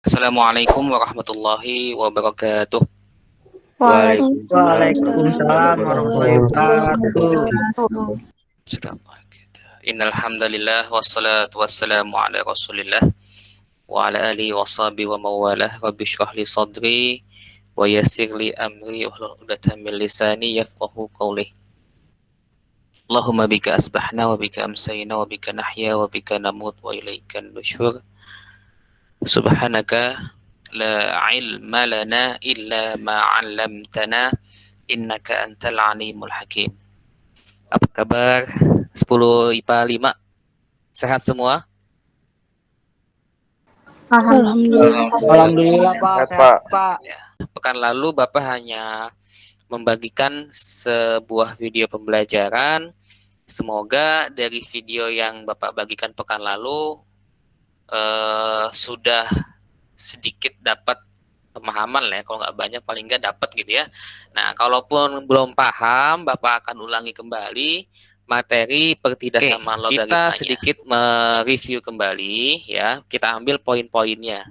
Assalamualaikum warahmatullahi wabarakatuh. Waalaikumsalam warahmatullahi wabarakatuh. Innal hamdalillah wassalatu wassalamu ala Rasulillah wa ala alihi washabihi wa mawalah. Rabbi shrah li sadri wa yassir li amri wahlul 'uqdatam min lisani yafqahu qawli. Allahumma bika asbahna wa bika amsayna wa bika nahya wa bika namut wa ilaikan nusyur. Subhanaka la ilma lana illa ma 'allamtana innaka antal alimul hakim. Apa kabar 10 IPA 5? Sehat semua? Alhamdulillah Pak, sehat Pak. Ya, pekan lalu Bapak hanya membagikan sebuah video pembelajaran. Semoga dari video yang Bapak bagikan pekan lalu sudah sedikit dapat pemahaman lah ya. Kalau nggak banyak paling nggak dapat gitu ya. Nah, kalaupun belum paham, Bapak akan ulangi kembali materi pertidaksamaan logaritmanya. Kita sedikit mereview kembali ya. Kita ambil poin-poinnya.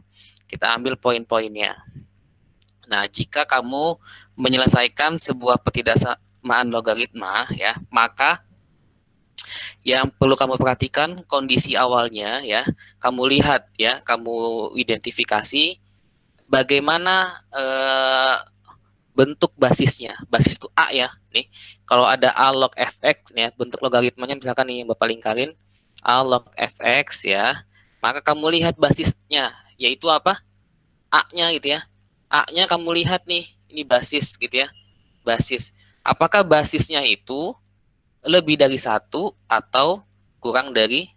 Nah, jika kamu menyelesaikan sebuah pertidaksamaan logaritma ya, maka yang perlu kamu perhatikan kondisi awalnya ya. Kamu lihat ya, kamu identifikasi bagaimana bentuk basisnya. Basis itu A ya. Nih, kalau ada A log fx ya, bentuk logaritmanya misalkan nih yang Bapak lingkarin A log fx ya, maka kamu lihat basisnya yaitu apa? A-nya gitu ya. A-nya kamu lihat nih, ini basis gitu ya. Basis. Apakah basisnya itu lebih dari 1 atau kurang dari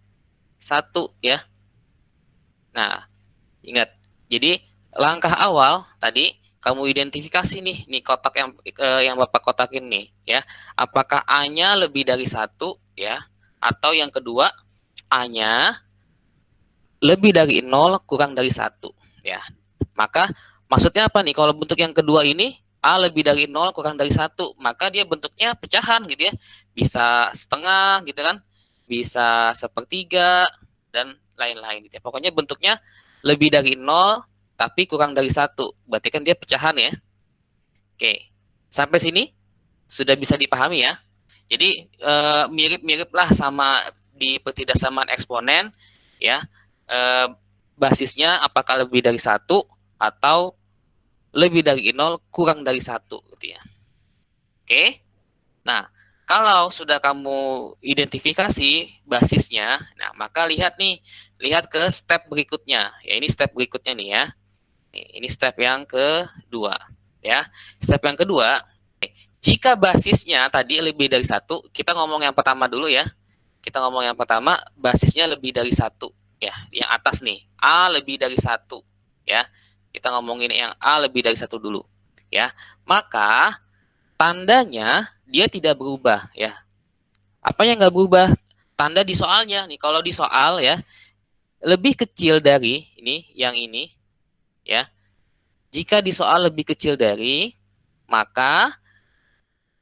1 ya? Nah, ingat. Jadi langkah awal tadi kamu identifikasi nih kotak yang Bapak kotakin nih ya. Apakah A-nya lebih dari 1 ya, atau yang kedua A-nya lebih dari 0 kurang dari 1 ya. Maka maksudnya apa nih? Kalau bentuk yang kedua ini A lebih dari 0 kurang dari 1, maka dia bentuknya pecahan gitu ya. Bisa setengah gitu kan, bisa sepertiga dan lain-lain gitu ya. Pokoknya bentuknya lebih dari 0 tapi kurang dari 1, berarti kan dia pecahan ya. Oke, sampai sini sudah bisa dipahami ya. Jadi mirip-mirip lah sama di pertidaksamaan eksponen ya. Basisnya apakah lebih dari 1 atau lebih dari 0 kurang dari 1 gitu ya. Oke. Nah, kalau sudah kamu identifikasi basisnya, nah maka lihat ke step berikutnya. Ya, ini step berikutnya nih ya. Ini step yang kedua ya. Step yang kedua, jika basisnya tadi lebih dari 1, kita ngomong yang pertama dulu ya. Kita ngomong yang pertama, basisnya lebih dari 1 ya. Yang atas nih, A lebih dari 1 ya. Kita ngomongin yang A lebih dari 1 dulu ya. Maka tandanya dia tidak berubah ya. Apa yang nggak berubah? Tanda di soalnya nih. Kalau di soal ya, lebih kecil dari yang ini ya. Jika di soal lebih kecil dari, maka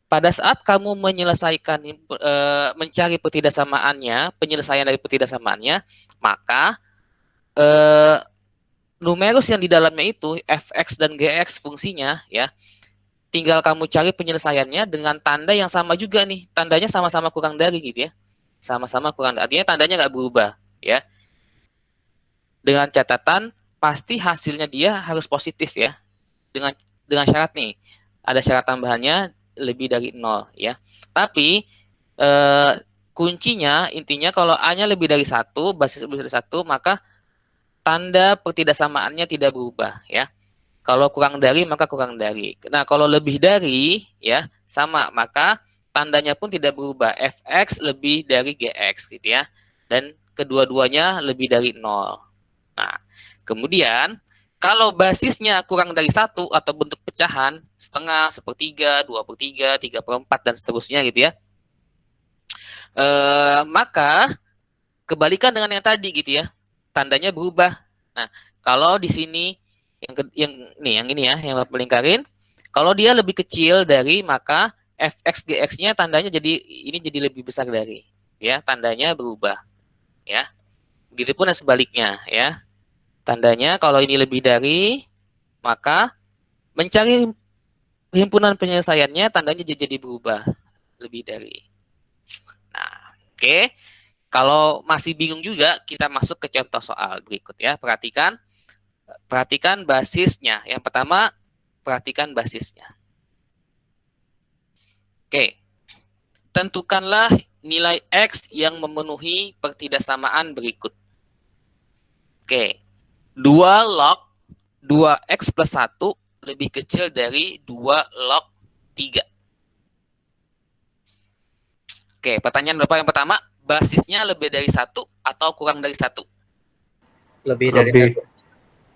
pada saat kamu menyelesaikan mencari pertidaksamaannya, penyelesaian dari pertidaksamaannya, maka numerus yang di dalamnya itu fx dan gx fungsinya ya, tinggal kamu cari penyelesaiannya dengan tanda yang sama juga nih, tandanya sama-sama kurang dari gitu ya, sama-sama kurang dari, artinya tandanya nggak berubah ya, dengan catatan pasti hasilnya dia harus positif ya, dengan syarat nih, ada syarat tambahannya lebih dari 0 ya. Tapi kuncinya intinya kalau A-nya lebih dari 1, basis lebih dari 1, maka tanda pertidaksamaannya tidak berubah ya. Kalau kurang dari maka kurang dari. Nah, kalau lebih dari ya sama, maka tandanya pun tidak berubah. Fx lebih dari Gx gitu ya. Dan kedua-duanya lebih dari 0. Nah, kemudian kalau basisnya kurang dari 1 atau bentuk pecahan, setengah, sepertiga, 2/3, 3/4 dan seterusnya gitu ya. Maka kebalikan dengan yang tadi gitu ya. Tandanya berubah. Nah, kalau di sini yang ini ya, yang Bapak lingkarin, kalau dia lebih kecil dari, maka fx gx-nya tandanya jadi lebih besar dari, ya, tandanya berubah, ya. Begitupun yang sebaliknya, ya. Tandanya kalau ini lebih dari, maka mencari himpunan penyelesaiannya tandanya jadi berubah. Lebih dari. Nah, oke. Kalau masih bingung juga, kita masuk ke contoh soal berikut ya. Perhatikan basisnya. Yang pertama, perhatikan basisnya. Oke. Tentukanlah nilai X yang memenuhi pertidaksamaan berikut. Oke. 2 log 2X plus 1 lebih kecil dari 2 log 3. Oke, pertanyaan Bapak yang pertama, basisnya lebih dari 1 atau kurang dari 1? Lebih dari 1.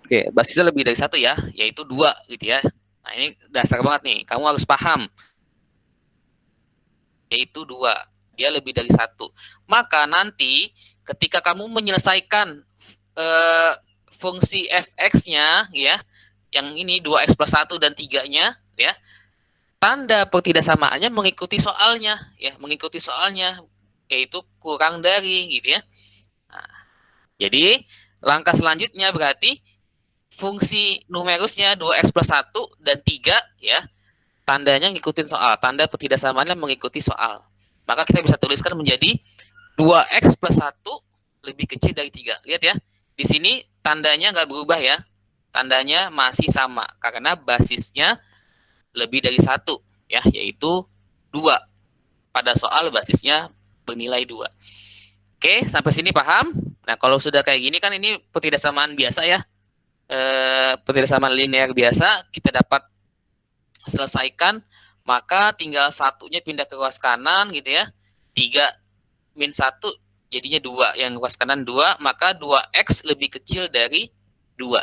Oke, basisnya lebih dari 1 ya, yaitu 2 gitu ya. Nah, ini dasar banget nih, kamu harus paham. Yaitu 2, dia lebih dari 1. Maka nanti ketika kamu menyelesaikan fungsi fx-nya ya, yang ini 2x plus 1 dan 3-nya ya, tanda pertidaksamaannya mengikuti soalnya ya, yaitu kurang dari gitu ya. Nah, jadi langkah selanjutnya berarti fungsi numerusnya 2x plus 1 dan 3 ya, tandanya ngikutin soal, tanda pertidaksamaannya mengikuti soal. Maka kita bisa tuliskan menjadi 2x plus 1 lebih kecil dari 3. Lihat ya, di sini tandanya nggak berubah ya, tandanya masih sama karena basisnya lebih dari 1 ya, yaitu 2. Pada soal basisnya bernilai 2. Oke, sampai sini paham? Nah, kalau sudah kayak gini kan ini pertidaksamaan biasa ya. Pertidaksamaan linear biasa kita dapat selesaikan, maka tinggal satunya pindah ke ruas kanan gitu ya. 3 min 1 jadinya 2, yang ruas kanan 2, maka 2x lebih kecil dari 2.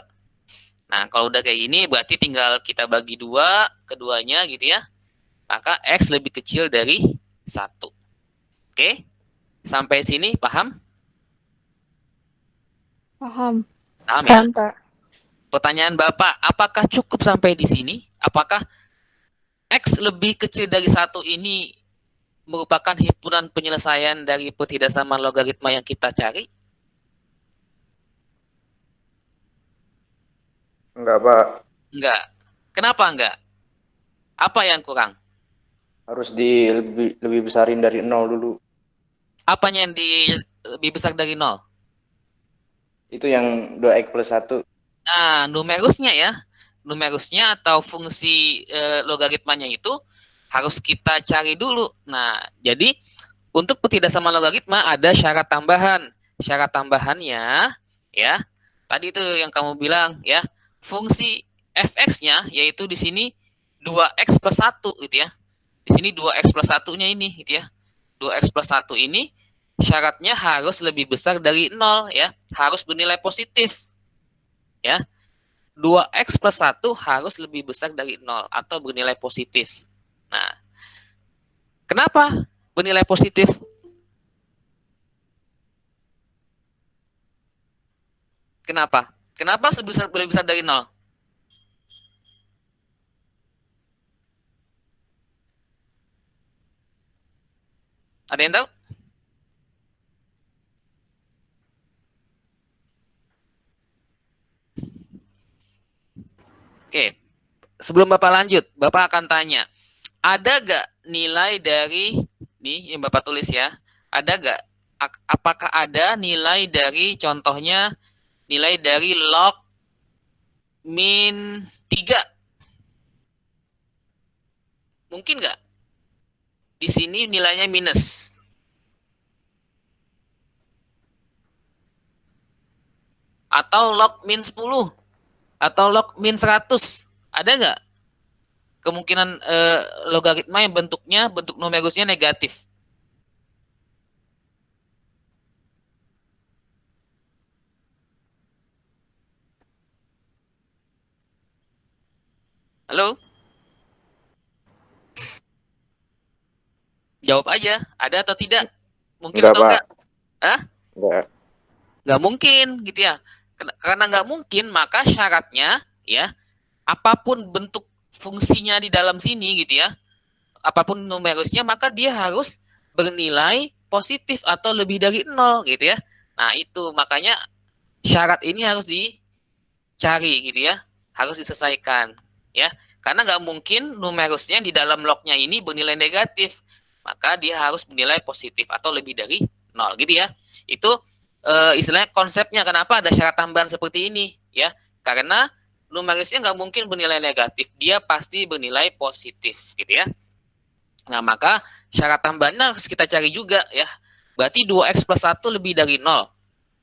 Nah, kalau udah kayak gini berarti tinggal kita bagi 2 keduanya gitu ya. Maka X lebih kecil dari 1. Oke? Sampai sini paham? Paham. Paham ya? Paham, Pak. Pertanyaan Bapak, apakah cukup sampai di sini? Apakah X lebih kecil dari 1 ini merupakan himpunan penyelesaian dari pertidaksamaan logaritma yang kita cari? Enggak, Pak. Enggak. Kenapa enggak? Apa yang kurang? Harus lebih besarin dari 0 dulu. Apanya yang lebih besar dari 0? Itu yang 2x plus 1. Nah, numerusnya ya. Numerusnya atau fungsi logaritmanya itu harus kita cari dulu. Nah, jadi untuk pertidaksamaan logaritma ada syarat tambahan. Syarat tambahannya ya, tadi itu yang kamu bilang ya, fungsi fx-nya yaitu di sini 2x plus 1 gitu ya. Di sini 2x plus 1-nya ini gitu ya. 2x plus 1 ini syaratnya harus lebih besar dari 0 ya, harus bernilai positif. Ya. 2x plus 1 harus lebih besar dari 0 atau bernilai positif. Nah, kenapa bernilai positif? Kenapa? Kenapa lebih besar dari 0? Ada yang tahu? Oke, sebelum Bapak lanjut, Bapak akan tanya, ada gak nilai dari, nih yang Bapak tulis ya, ada gak, apakah ada nilai dari contohnya, nilai dari log min 3? Mungkin gak? Di sini nilainya minus. Atau log min 10? Atau log min 100? Ada nggak kemungkinan logaritma yang bentuk numerusnya negatif? Halo? Jawab aja, ada atau tidak? Mungkin Enggak, atau Pak. enggak? Hah? Enggak. Nggak mungkin gitu ya. Karena nggak mungkin, maka syaratnya ya, apapun bentuk fungsinya di dalam sini gitu ya, apapun numerusnya, maka dia harus bernilai positif atau lebih dari 0 gitu ya. Nah, itu makanya syarat ini harus cari gitu ya, harus diselesaikan ya, karena nggak mungkin numerusnya di dalam lognya ini bernilai negatif, maka dia harus bernilai positif atau lebih dari 0 gitu ya. Itu istilahnya konsepnya kenapa ada syarat tambahan seperti ini ya, karena numerisnya nggak mungkin bernilai negatif, dia pasti bernilai positif gitu ya. Nah, maka syarat tambahannya harus kita cari juga ya. Berarti 2x plus 1 lebih dari 0.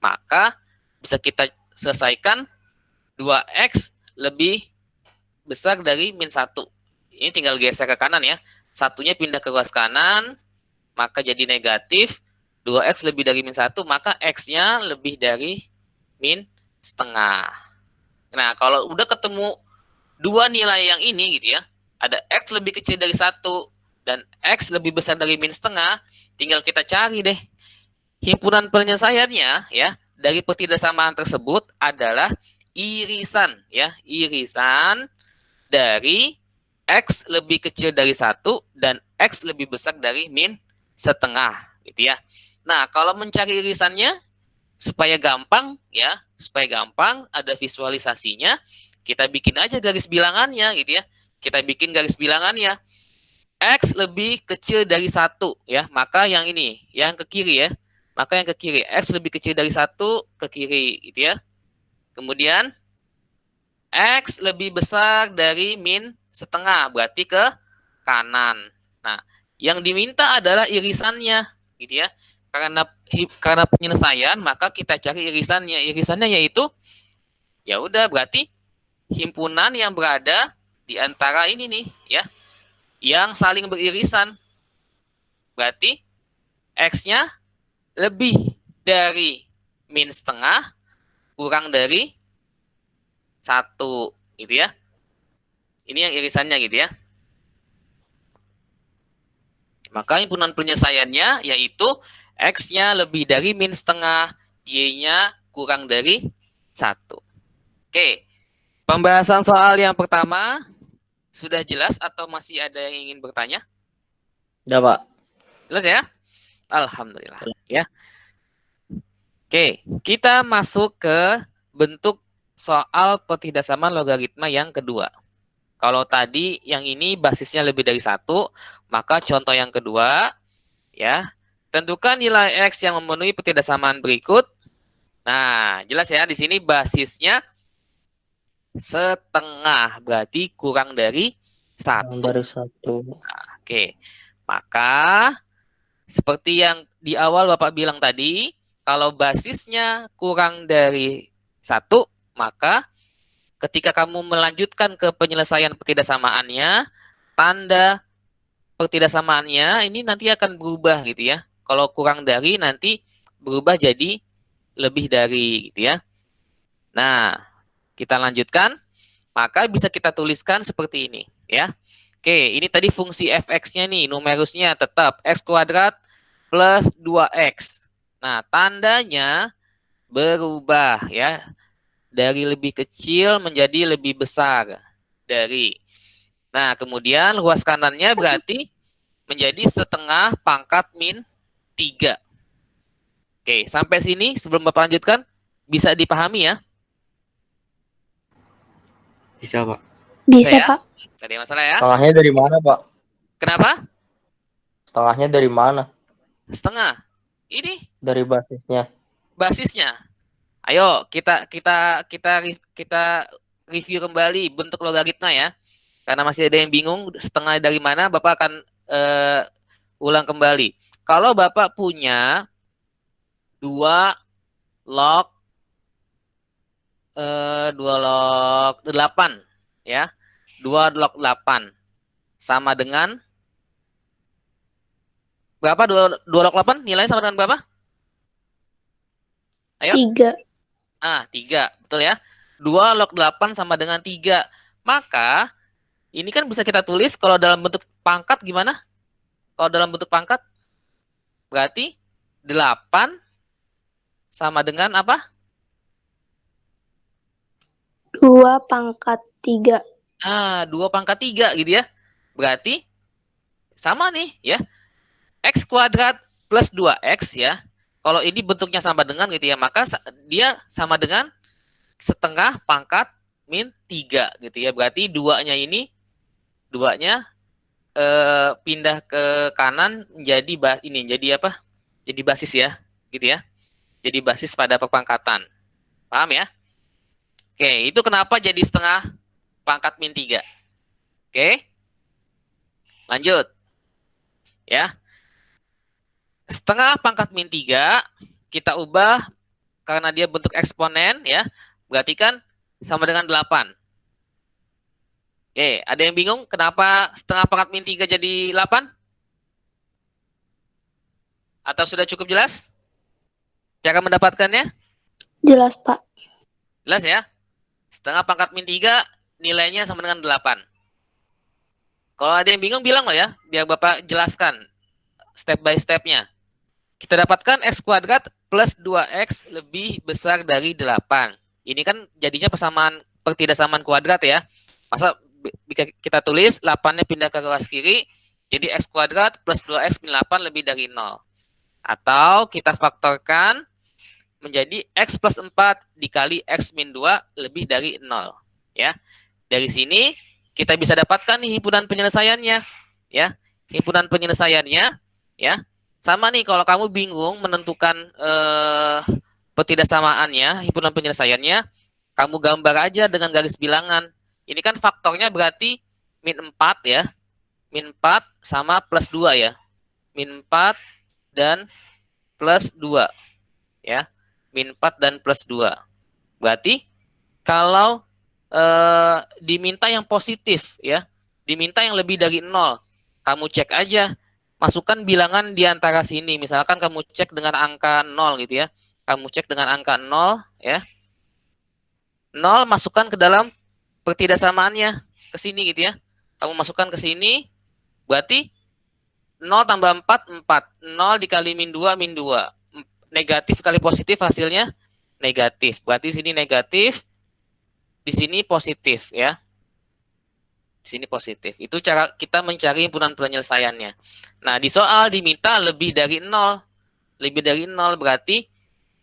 Maka bisa kita selesaikan 2x lebih besar dari min 1. Ini tinggal geser ke kanan ya. Satunya pindah ke ruas kanan, maka jadi negatif. 2x lebih dari min 1, maka x-nya lebih dari min setengah. Nah, kalau udah ketemu dua nilai yang ini gitu ya, ada x lebih kecil dari 1 dan x lebih besar dari min setengah, tinggal kita cari deh. Himpunan penyelesaiannya ya dari pertidaksamaan tersebut adalah irisan ya, irisan dari x lebih kecil dari 1 dan x lebih besar dari min setengah gitu ya. Nah, kalau mencari irisannya supaya gampang ya, supaya gampang ada visualisasinya, kita bikin aja garis bilangannya gitu ya. Kita bikin garis bilangannya. X lebih kecil dari 1 ya, maka yang ini, yang ke kiri ya. Maka yang ke kiri, X lebih kecil dari 1 ke kiri gitu ya. Kemudian X lebih besar dari min setengah, berarti ke kanan. Nah, yang diminta adalah irisannya gitu ya. Karena penyelesaian, maka kita cari irisannya. Irisannya yaitu ya udah berarti himpunan yang berada di antara ini nih ya, yang saling beririsan. Berarti x-nya lebih dari min setengah kurang dari 1 gitu ya. Ini yang irisannya gitu ya. Maka himpunan penyelesaiannya yaitu x-nya lebih dari min setengah, y-nya kurang dari 1. Oke, pembahasan soal yang pertama sudah jelas atau masih ada yang ingin bertanya? Udah, Pak. Jelas ya? Alhamdulillah ya. Oke, kita masuk ke bentuk soal pertidaksamaan logaritma yang kedua. Kalau tadi yang ini basisnya lebih dari 1, maka contoh yang kedua ya, tentukan nilai x yang memenuhi pertidaksamaan berikut. Nah, jelas ya, di sini basisnya setengah, berarti kurang dari 1. Kurang dari 1. Nah, oke, maka seperti yang di awal Bapak bilang tadi, kalau basisnya kurang dari 1, maka ketika kamu melanjutkan ke penyelesaian pertidaksamaannya, tanda pertidaksamaannya ini nanti akan berubah gitu ya. Kalau kurang dari nanti berubah jadi lebih dari gitu ya. Nah, kita lanjutkan. Maka bisa kita tuliskan seperti ini ya. Oke, ini tadi fungsi fx-nya nih, numerusnya tetap x kuadrat plus 2x. Nah, tandanya berubah ya. Dari lebih kecil menjadi lebih besar dari. Nah, kemudian luas kanannya berarti menjadi setengah pangkat min 3. Oke, sampai sini sebelum Bapak lanjutkan, bisa dipahami ya? Bisa, Pak. Bisa, ya? Pak. Tadi masalah ya? Setengahnya dari mana, Pak? Kenapa? Setengahnya dari mana? Setengah. Ini Dari basisnya. basisnya. Ayo kita review kembali bentuk logaritma ya. Karena masih ada yang bingung setengah dari mana, Bapak akan ulang kembali. Kalau Bapak punya 2 log 8 ya. 2 log 8 sama dengan berapa? 2 log 8 nilainya sama dengan berapa? Ayo. 3. 3, betul ya. 2 log 8 sama dengan 3. Maka, ini kan bisa kita tulis kalau dalam bentuk pangkat gimana? Kalau dalam bentuk pangkat, berarti 8 sama dengan apa? 2 pangkat 3. 2 pangkat 3 gitu ya. Berarti, sama nih ya. X kuadrat plus 2x ya. Kalau ini bentuknya sama dengan gitu ya, maka dia sama dengan setengah pangkat min 3 gitu ya. Berarti duanya pindah ke kanan menjadi jadi apa? Jadi basis ya, gitu ya. Jadi basis pada perpangkatan. Paham ya? Oke, itu kenapa jadi setengah pangkat min 3. Oke. Lanjut. Ya. Setengah pangkat min 3 kita ubah karena dia bentuk eksponen ya. Berarti kan sama dengan 8. Oke, ada yang bingung kenapa setengah pangkat min 3 jadi 8? Atau sudah cukup jelas cara mendapatkannya? Jelas, Pak. Jelas ya? Setengah pangkat min 3 nilainya sama dengan 8. Kalau ada yang bingung bilang loh ya, biar Bapak jelaskan step by stepnya. Kita dapatkan X kuadrat plus 2X lebih besar dari 8. Ini kan jadinya pertidaksamaan kuadrat ya. Masa kita tulis 8-nya pindah ke garis kiri, jadi X kuadrat plus 2X min 8 lebih dari 0. Atau kita faktorkan menjadi X plus 4 dikali X min 2 lebih dari 0. Ya. Dari sini kita bisa dapatkan nih himpunan penyelesaiannya. Ya. Himpunan penyelesaiannya ya. Sama nih kalau kamu bingung menentukan pertidaksamaannya, himpunan penyelesaiannya, kamu gambar aja dengan garis bilangan. Ini kan faktornya berarti min 4 ya. Min 4 sama plus 2 ya. Min 4 dan plus 2. Ya. Min 4 dan plus 2. Berarti kalau diminta yang positif ya. Diminta yang lebih dari 0. Kamu cek aja. Masukkan bilangan di antara sini. Misalkan kamu cek dengan angka 0 gitu ya. Kamu cek dengan angka 0 ya. 0 masukkan ke dalam pertidaksamaannya ke sini gitu ya. Kamu masukkan ke sini, berarti 0 tambah 4, 4. 0 dikali min 2, min 2. Negatif kali positif hasilnya negatif. Berarti sini negatif, di sini positif ya. Di sini positif. Itu cara kita mencari himpunan penyelesaiannya. Nah, di soal diminta lebih dari 0. Lebih dari 0 berarti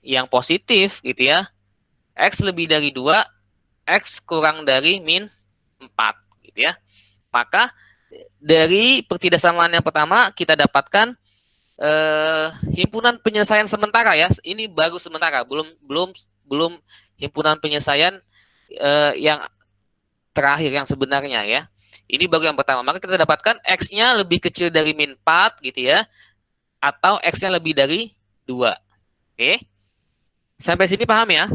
yang positif gitu ya. X lebih dari 2, X kurang dari min 4 gitu ya. Maka dari pertidaksamaan yang pertama kita dapatkan himpunan penyelesaian sementara ya. Ini baru sementara, belum himpunan penyelesaian yang terakhir yang sebenarnya ya. Ini baru yang pertama. Maka kita dapatkan X-nya lebih kecil dari min 4 gitu ya. Atau X-nya lebih dari 2. Oke. Sampai sini paham ya?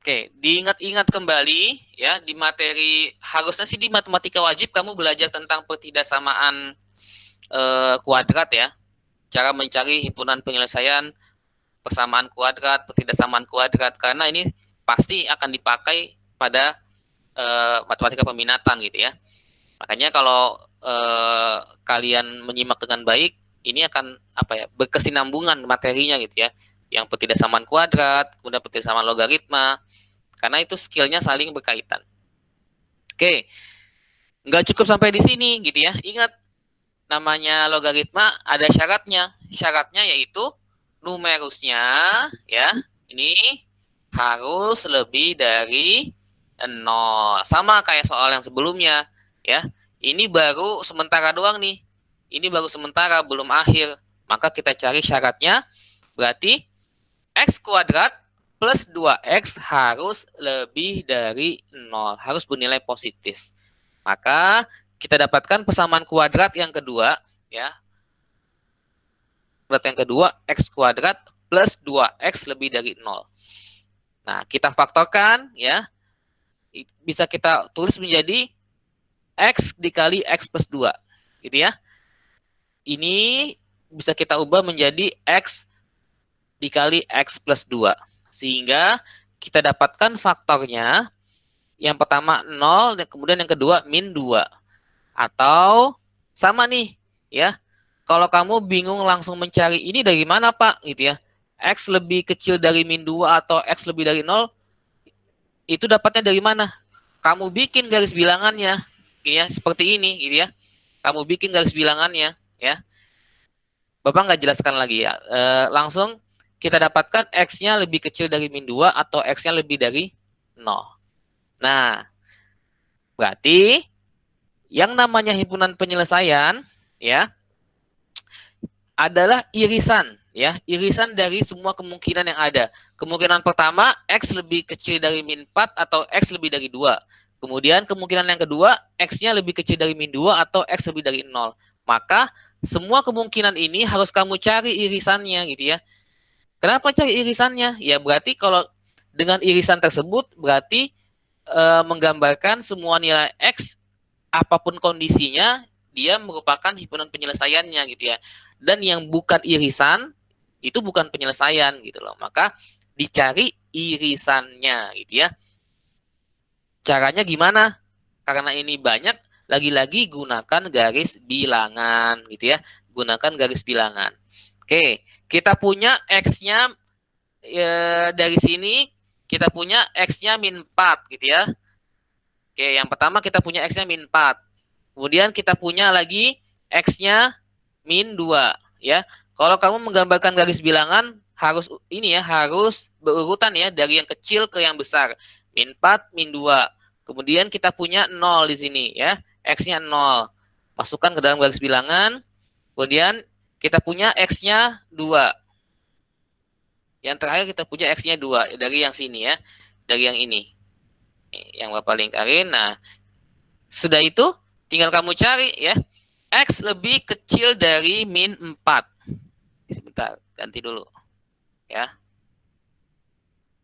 Oke, diingat-ingat kembali ya di materi, harusnya sih di matematika wajib kamu belajar tentang pertidaksamaan kuadrat ya. Cara mencari himpunan penyelesaian persamaan kuadrat, pertidaksamaan kuadrat, karena ini pasti akan dipakai pada matematika peminatan gitu ya. Makanya kalau kalian menyimak dengan baik, ini akan berkesinambungan materinya gitu ya. Yang pertidaksamaan kuadrat, kemudian pertidaksamaan logaritma, karena itu skillnya saling berkaitan. Oke, nggak cukup sampai di sini gitu ya. Ingat, namanya logaritma ada syaratnya. Syaratnya yaitu numerusnya ya, ini harus lebih dari 0. Sama kayak soal yang sebelumnya ya. Ini baru sementara doang nih. Ini baru sementara, belum akhir. Maka kita cari syaratnya, berarti X kuadrat plus 2X harus lebih dari 0. Harus bernilai positif. Maka kita dapatkan persamaan kuadrat yang kedua. Ya. Kuadrat yang kedua, X kuadrat plus 2X lebih dari 0. Nah, kita faktorkan. Ya. Bisa kita tulis menjadi X dikali X plus 2. Gitu ya. Ini bisa kita ubah menjadi X dikali X plus 2. Sehingga kita dapatkan faktornya, yang pertama 0, dan kemudian yang kedua min 2. Atau sama nih, ya. Kalau kamu bingung langsung mencari ini dari mana Pak, gitu ya. X lebih kecil dari min 2 atau X lebih dari 0, itu dapatnya dari mana? Kamu bikin garis bilangannya, ya, seperti ini, gitu ya. Kamu bikin garis bilangannya, ya. Bapak nggak jelaskan lagi ya. Langsung kita dapatkan X-nya lebih kecil dari min 2 atau X-nya lebih dari 0. Nah, berarti yang namanya himpunan penyelesaian ya adalah irisan ya, irisan dari semua kemungkinan yang ada. Kemungkinan pertama X lebih kecil dari min 4 atau X lebih dari 2. Kemudian kemungkinan yang kedua X-nya lebih kecil dari min 2 atau X lebih dari 0. Maka semua kemungkinan ini harus kamu cari irisannya gitu ya. Kenapa cari irisannya? Ya berarti kalau dengan irisan tersebut berarti menggambarkan semua nilai X apapun kondisinya dia merupakan himpunan penyelesaiannya gitu ya. Dan yang bukan irisan itu bukan penyelesaian gitu loh. Maka dicari irisannya gitu ya. Caranya gimana? Karena ini banyak, lagi-lagi gunakan garis bilangan gitu ya. Gunakan garis bilangan. Oke, kita punya X-nya ya, dari sini kita punya X-nya min 4 gitu ya. Oke, yang pertama kita punya X-nya min 4. Kemudian kita punya lagi X-nya min 2 ya. Kalau kamu menggambarkan garis bilangan harus ini ya, harus berurutan ya dari yang kecil ke yang besar. Min 4, min 2. Kemudian kita punya 0 di sini ya. X-nya 0. Masukkan ke dalam garis bilangan. Kemudian kita punya X-nya 2. Yang terakhir kita punya X-nya 2 dari yang sini ya. Dari yang ini. Yang Bapak lingkarin. Nah, sudah itu tinggal kamu cari ya. X lebih kecil dari min 4. Sebentar, ganti dulu. Ya.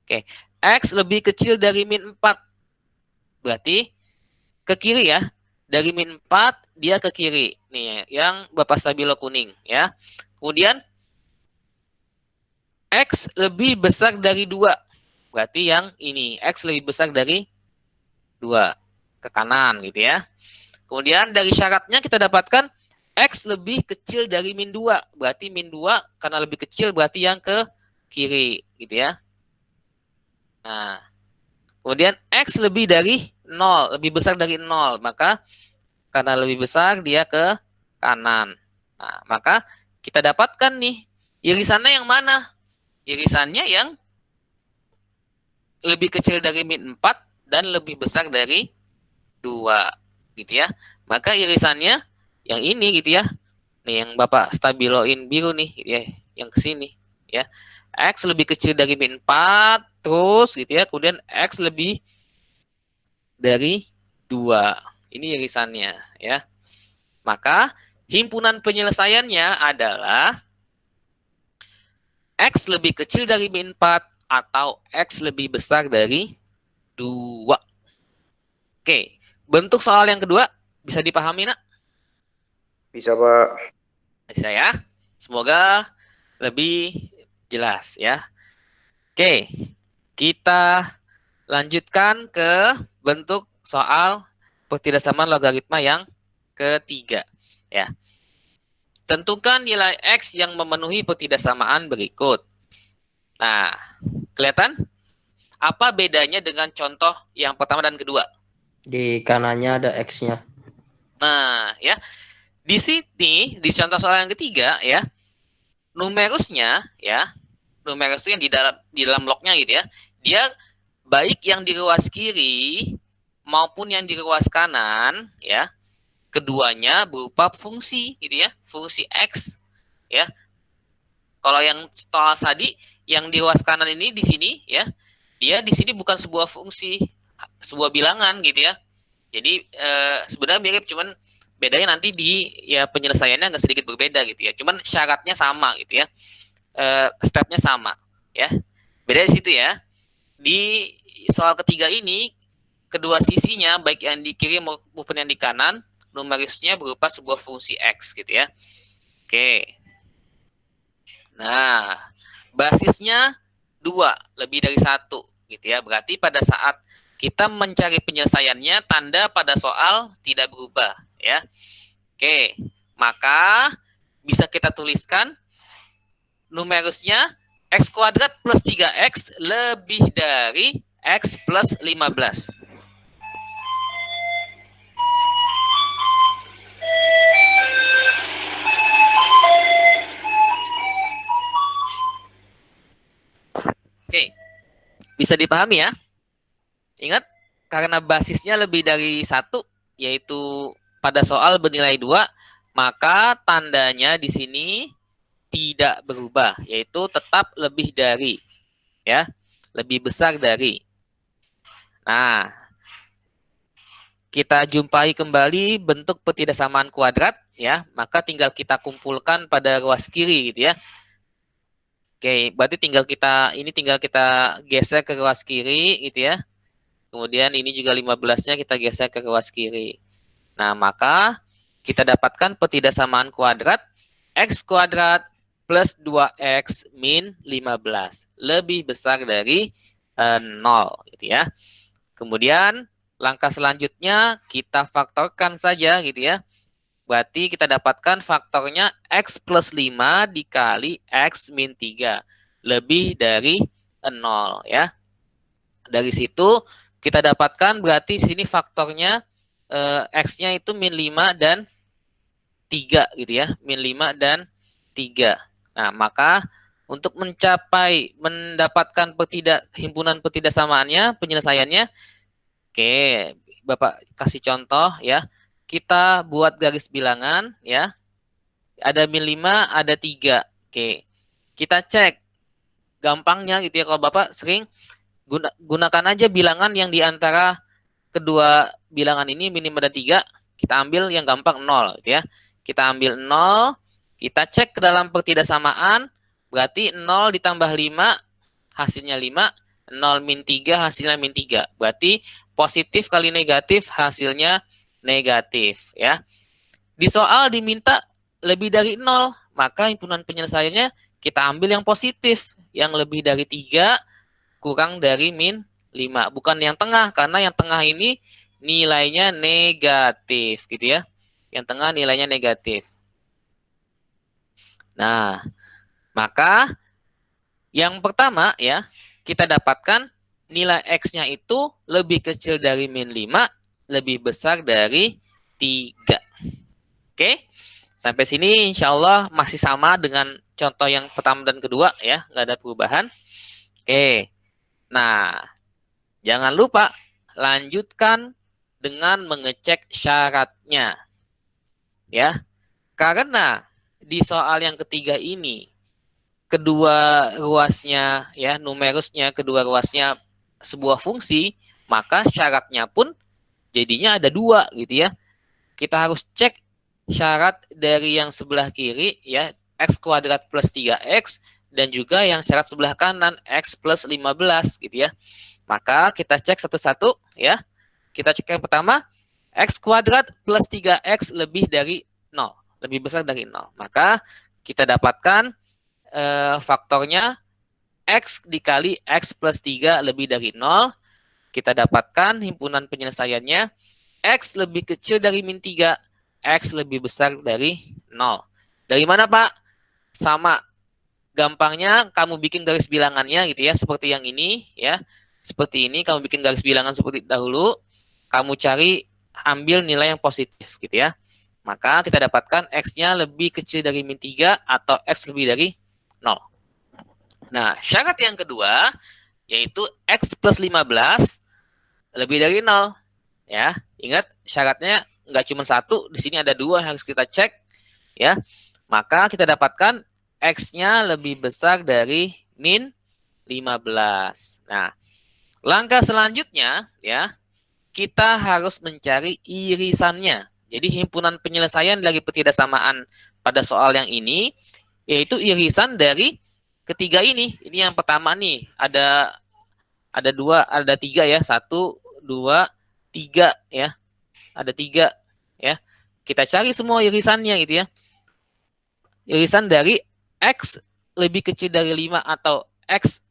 Oke. X lebih kecil dari min 4. Berarti ke kiri ya. Dari min 4 dia ke kiri. Nih yang Bapak stabilo kuning ya. Kemudian X lebih besar dari 2. Berarti yang ini X lebih besar dari 2 ke kanan gitu ya. Kemudian dari syaratnya kita dapatkan X lebih kecil dari min 2. Berarti min 2 karena lebih kecil berarti yang ke kiri gitu ya. Nah, kemudian X lebih dari 0, lebih besar dari 0. Maka karena lebih besar dia ke kanan. Nah, maka kita dapatkan nih irisannya yang mana? Irisannya yang lebih kecil dari min 4 dan lebih besar dari 2 gitu ya. Maka irisannya yang ini gitu ya. Nih yang Bapak stabiloin biru nih gitu ya, yang ke sini ya. X lebih kecil dari min 4 terus gitu ya. Kemudian X lebih dari 2. Ini irisannya ya. Maka himpunan penyelesaiannya adalah X lebih kecil dari min 4 atau X lebih besar dari 2. Oke, bentuk soal yang kedua bisa dipahami nak? Bisa, Pak. Bisa ya. Semoga lebih jelas ya. Oke, kita lanjutkan ke bentuk soal pertidaksamaan logaritma yang ketiga ya. Tentukan nilai X yang memenuhi pertidaksamaan berikut. Nah, kelihatan? Apa bedanya dengan contoh yang pertama dan kedua? Di kanannya ada X-nya. Nah, ya. Di sini, di contoh soal yang ketiga, ya, numerusnya, ya, numerus itu yang di dalam lognya gitu ya, dia baik yang di ruas kiri maupun yang di ruas kanan, ya, keduanya berupa fungsi, gitu ya, fungsi X, ya. Kalau yang soal tadi, yang di ruas kanan ini di sini, ya, dia di sini bukan sebuah fungsi, sebuah bilangan, gitu ya. Jadi sebenarnya mirip, cuman bedanya nanti di ya penyelesaiannya nggak sedikit berbeda gitu ya. Cuman syaratnya sama gitu ya. Stepnya sama ya. Beda di situ ya. Di soal ketiga ini kedua sisinya baik yang di kiri maupun yang di kanan numerisnya berupa sebuah fungsi X gitu ya. Oke. Nah, basisnya 2, lebih dari 1 gitu ya. Berarti pada saat kita mencari penyelesaiannya tanda pada soal tidak berubah ya. Oke, maka bisa kita tuliskan numerusnya X kuadrat plus 3X lebih dari X plus 15. Bisa dipahami ya? Ingat, karena basisnya lebih dari 1, yaitu pada soal bernilai 2, maka tandanya di sini tidak berubah, yaitu tetap lebih dari, ya, lebih besar dari. Nah, kita jumpai kembali bentuk ketidaksamaan kuadrat, ya, maka tinggal kita kumpulkan pada ruas kiri, gitu ya. Oke, berarti tinggal kita geser ke ruas kiri, gitu ya. Kemudian ini juga 15-nya kita geser ke ruas kiri. Nah, maka kita dapatkan ketidaksamaan kuadrat X kuadrat plus 2X min 15. Lebih besar dari 0, gitu ya. Kemudian, langkah selanjutnya kita faktorkan saja, gitu ya. Berarti kita dapatkan faktornya X plus 5 dikali X min 3. Lebih dari 0, ya. Dari situ kita dapatkan berarti sini faktornya X-nya itu min 5 dan 3, gitu ya. Min 5 dan 3. Nah, maka untuk mendapatkan himpunan ketidaksamaannya, penyelesaiannya, oke, Bapak kasih contoh ya. Kita buat garis bilangan ya. Ada min 5, ada 3. Oke. Kita cek. Gampangnya gitu ya, kalau Bapak sering gunakan aja bilangan yang di antara kedua bilangan ini min 5 dan 3, kita ambil yang gampang 0 gitu ya. Kita ambil 0, kita cek ke dalam ketidaksamaan, berarti 0 ditambah 5 hasilnya 5, 0 min 3 hasilnya min 3. Berarti positif kali negatif hasilnya negatif ya. Di soal diminta lebih dari 0, maka himpunan penyelesaiannya kita ambil yang positif, yang lebih dari 3 kurang dari min 5. Bukan yang tengah, karena yang tengah ini nilainya negatif gitu ya. Yang tengah nilainya negatif. Nah, maka yang pertama ya, kita dapatkan nilai X-nya itu lebih kecil dari min 5, lebih besar dari 3. Oke, sampai sini insya Allah masih sama dengan contoh yang pertama dan kedua ya, nggak ada perubahan. Oke, nah jangan lupa lanjutkan dengan mengecek syaratnya. Ya, karena di soal yang ketiga ini, kedua ruasnya ya, numerusnya kedua ruasnya sebuah fungsi, maka syaratnya pun jadinya ada 2 gitu ya. Kita harus cek syarat dari yang sebelah kiri ya, X kuadrat plus 3X, dan juga yang syarat sebelah kanan X plus 15 gitu ya. Maka kita cek satu-satu ya. Kita cek yang pertama, X kuadrat plus 3X lebih dari 0, lebih besar dari 0. Maka kita dapatkan faktornya X dikali X plus 3 lebih dari 0. Kita dapatkan himpunan penyelesaiannya X lebih kecil dari min 3, X lebih besar dari 0. Dari mana Pak? Sama. Gampangnya kamu bikin garis bilangannya gitu ya, seperti yang ini ya. Seperti ini, kamu bikin garis bilangan seperti dahulu. Kamu cari, ambil nilai yang positif gitu ya. Maka kita dapatkan X-nya lebih kecil dari min 3 atau X lebih dari 0. Nah, syarat yang kedua yaitu X plus 15 lebih dari 0. Ya, ingat syaratnya nggak cuma 1, di sini ada 2 yang harus kita cek ya. Maka kita dapatkan X-nya lebih besar dari min 15. Nah, langkah selanjutnya ya, kita harus mencari irisannya. Jadi himpunan penyelesaian dari ketidaksamaan pada soal yang ini yaitu irisan dari ketiga ini. Ini yang pertama nih, ada 3 ya. 1, 2, 3 ya. Ada 3 ya. Kita cari semua irisannya gitu ya. Irisan dari X lebih kecil dari 5 atau X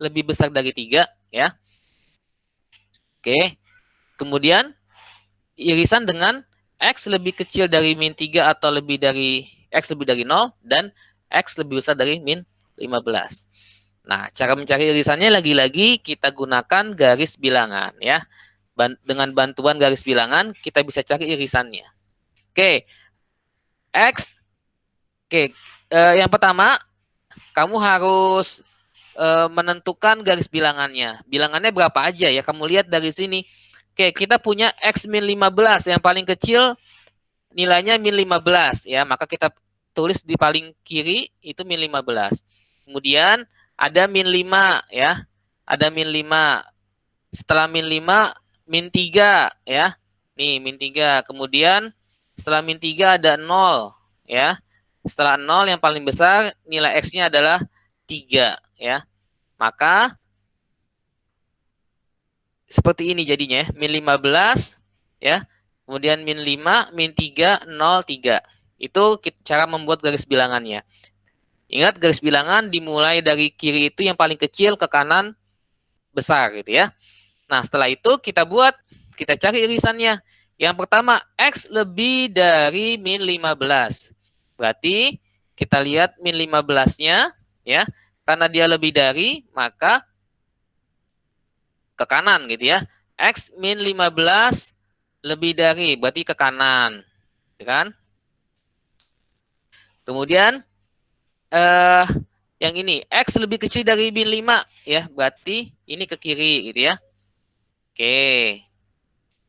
lebih besar dari 3 ya. Oke. Kemudian irisan dengan X lebih kecil dari min 3 atau lebih dari X lebih dari 0 dan X lebih besar dari min 15. Nah, cara mencari irisannya lagi-lagi kita gunakan garis bilangan ya. Dengan bantuan garis bilangan kita bisa cari irisannya. Oke. X. Oke, yang pertama kamu harus menentukan garis bilangannya. Bilangannya berapa aja ya? Kamu lihat dari sini. Oke, kita punya X min 15. Yang paling kecil nilainya min 15 ya. Maka kita tulis di paling kiri itu min 15. Kemudian ada min 5 ya. Ada min 5. Setelah min 5, min 3 ya. Nih, min 3. Kemudian setelah min 3 ada 0 ya. Setelah 0 yang paling besar nilai X-nya adalah 3 ya. Maka seperti ini jadinya ya. Min 15 ya. Kemudian min 5, min 3, 0, 3. Itu cara membuat garis bilangannya. Ingat garis bilangan dimulai dari kiri itu yang paling kecil ke kanan besar gitu ya. Nah, setelah itu kita cari irisannya. Yang pertama, X lebih dari min 15. Berarti kita lihat min 15-nya ya. Karena dia lebih dari, maka ke kanan gitu ya. X min 15 lebih dari, berarti ke kanan. Gitu kan? Kemudian yang ini X lebih kecil dari min 5 ya, berarti ini ke kiri gitu ya. Oke.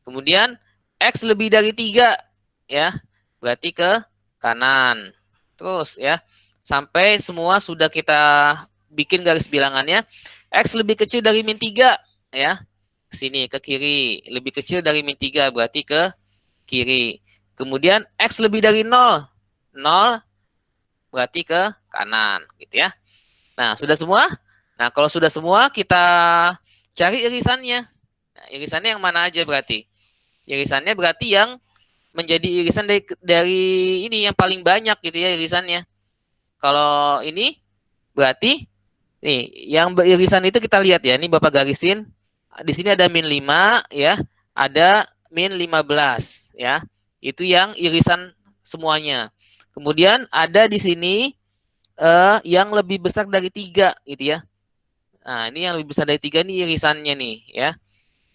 Kemudian X lebih dari 3 ya, berarti ke kanan. Terus ya, sampai semua sudah kita bikin garis bilangannya. X lebih kecil dari min 3 ya. Sini ke kiri, lebih kecil dari min 3 berarti ke kiri. Kemudian X lebih dari 0. 0 berarti ke kanan gitu ya. Nah, sudah semua? Nah, kalau sudah semua kita cari irisannya. Nah, irisannya yang mana aja berarti? Irisannya berarti yang menjadi irisan dari ini yang paling banyak gitu ya irisannya. Kalau ini berarti nih yang beririsan itu kita lihat ya. Ini Bapak garisin. Di sini ada min 5 ya, ada min 15 ya. Itu yang irisan semuanya. Kemudian ada di sini yang lebih besar dari 3 gitu ya. Nah, ini yang lebih besar dari 3 ini irisannya nih ya.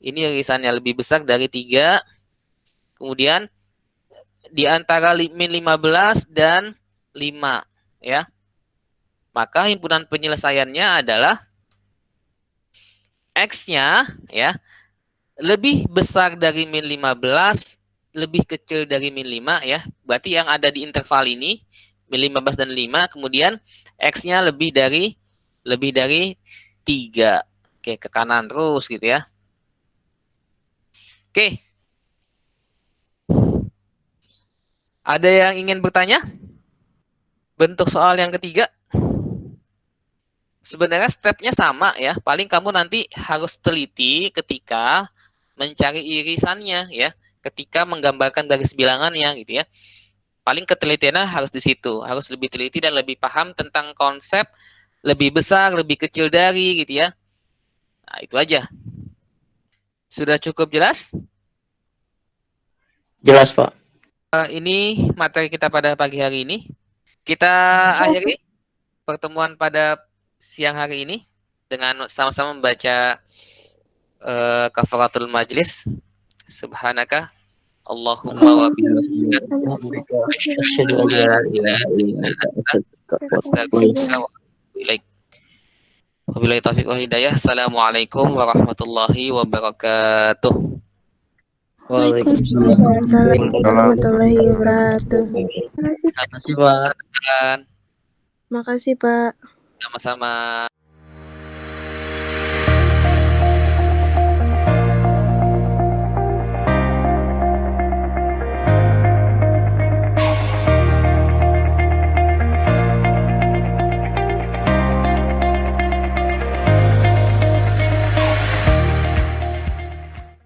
Ini irisannya lebih besar dari 3. Kemudian di antara min 15 dan 5 ya. Maka himpunan penyelesaiannya adalah X-nya ya lebih besar dari min 15, lebih kecil dari min 5 ya. Berarti yang ada di interval ini min 15 dan 5, kemudian X-nya lebih dari 3. Oke, ke kanan terus gitu ya. Oke. Ada yang ingin bertanya? Bentuk soal yang ketiga. Sebenarnya stepnya sama ya. Paling kamu nanti harus teliti ketika mencari irisannya ya. Ketika menggambarkan garis bilangannya gitu ya. Paling ketelitiannya harus di situ. Harus lebih teliti dan lebih paham tentang konsep lebih besar, lebih kecil dari gitu ya. Nah, itu aja. Sudah cukup jelas? Jelas, Pak. Ini materi kita pada pagi hari ini. Kita akhiri pertemuan pada siang hari ini dengan sama-sama membaca kafaratul majlis. Subhanaka Allahumma wa bihamdika asyhadu an la ilaha illa anta astaghfiruka wa atubu ilaik. Wabillahi taufiq wal hidayah. Assalamualaikum warahmatullahi wabarakatuh. Waalaikumsalam. warahmatullahi wabarakatuh. Terima kasih, Pak. Makasih, Pak. Sama-sama.